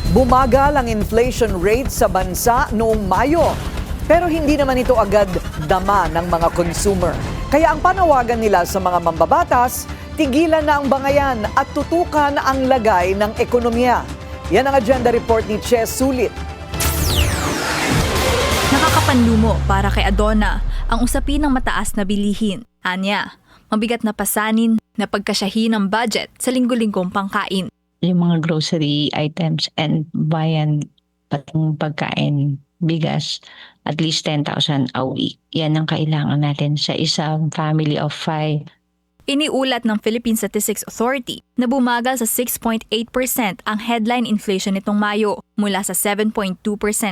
Bumagal ang inflation rate sa bansa noong Mayo, pero hindi naman ito agad dama ng mga consumer. Kaya ang panawagan nila sa mga mambabatas, tigilan na ang bangayan at tutukan ang lagay ng ekonomiya. Yan ang agenda report ni Che Sulit. Nakakapanlumo para kay Adona ang usapin ng mataas na bilihin. Anya, mabigat na pasanin na pagkasyahin ng budget sa linggo-linggong pangkain. Yung mga grocery items and bayan patong pagkain, bigas, at least 10,000 a week. Yan ang kailangan natin sa isang family of 5. Iniulat ng Philippine Statistics Authority na bumagal sa 6.8% ang headline inflation nitong Mayo mula sa 7.2%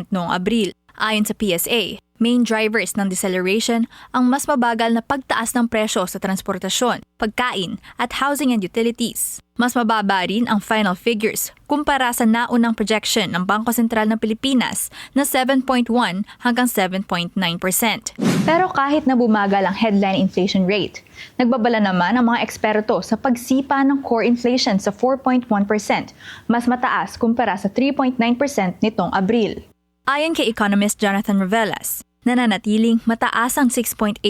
noong Abril. Ayon sa PSA, main drivers ng deceleration ang mas mabagal na pagtaas ng presyo sa transportasyon, pagkain at housing and utilities. Mas mababa rin ang final figures kumpara sa naunang projection ng Bangko Sentral ng Pilipinas na 7.1 hanggang 7.9%. Pero kahit na bumagal ang headline inflation rate, nagbabala naman ang mga eksperto sa pagsipa ng core inflation sa 4.1%, mas mataas kumpara sa 3.9% nitong Abril. Ayon kay economist Jonathan Rovelas, nananatiling mataas ang 6.8%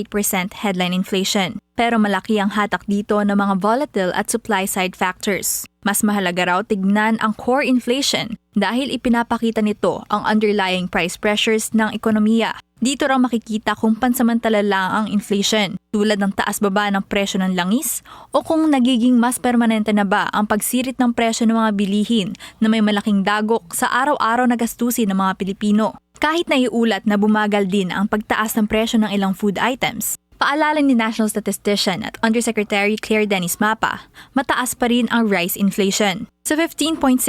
headline inflation. Pero malaki ang hatak dito ng mga volatile at supply-side factors. Mas mahalaga raw tignan ang core inflation dahil ipinapakita nito ang underlying price pressures ng ekonomiya. Dito raw makikita kung pansamantala lang ang inflation, tulad ng taas-baba ng presyo ng langis o kung nagiging mas permanente na ba ang pagsirit ng presyo ng mga bilihin na may malaking dagok sa araw-araw na gastusin ng mga Pilipino. Kahit naiulat na bumagal din ang pagtaas ng presyo ng ilang food items, paalala ni National Statistician at Undersecretary Claire Dennis Mapa, mataas pa rin ang rice inflation. Sa 15.6%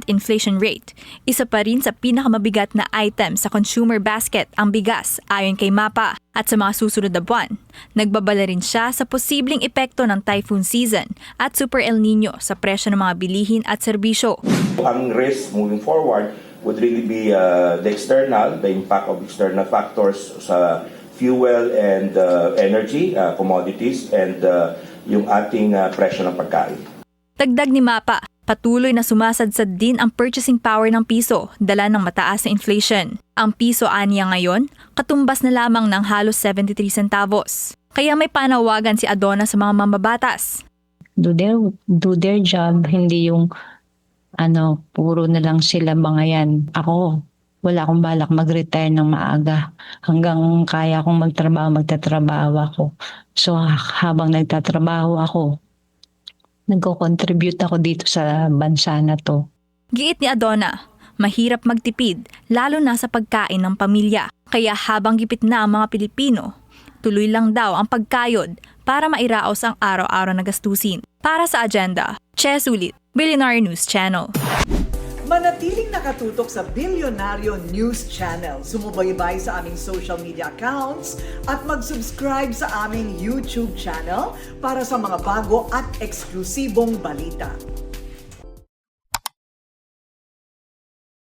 inflation rate, isa pa rin sa pinakamabigat na item sa consumer basket ang bigas ayon kay Mapa. At sa mga susunod na buwan, nagbabala rin siya sa posibleng epekto ng typhoon season at Super El Nino sa presyo ng mga bilihin at serbisyo. Ang risk moving forward would really be the impact of external factors sa fuel and energy, commodities, and yung ating presyo ng pagkain. Dagdag ni Mapa, patuloy na sumasadsad din ang purchasing power ng piso dala ng mataas na inflation. Ang piso aniya ngayon, katumbas na lamang ng halos 73 centavos. Kaya may panawagan si Adona sa mga mambabatas. Do their job, hindi yung puro na lang sila bangayan. Ako, wala akong balak mag-retire ng maaga. Hanggang kaya akong magtatrabaho ako. So habang nagtatrabaho ako, nagko-contribute ako dito sa bansa na to. Giit ni Adona, mahirap magtipid lalo na sa pagkain ng pamilya. Kaya habang gipit na ang mga Pilipino, tuloy lang daw ang pagkayod para mairaos ang araw-araw na gastusin. Para sa agenda, Che Sulit, Billionaire News Channel. Manatiling nakatutok sa Billionario News Channel. Sumubaybay sa aming social media accounts at mag-subscribe sa aming YouTube channel para sa mga bago at eksklusibong balita.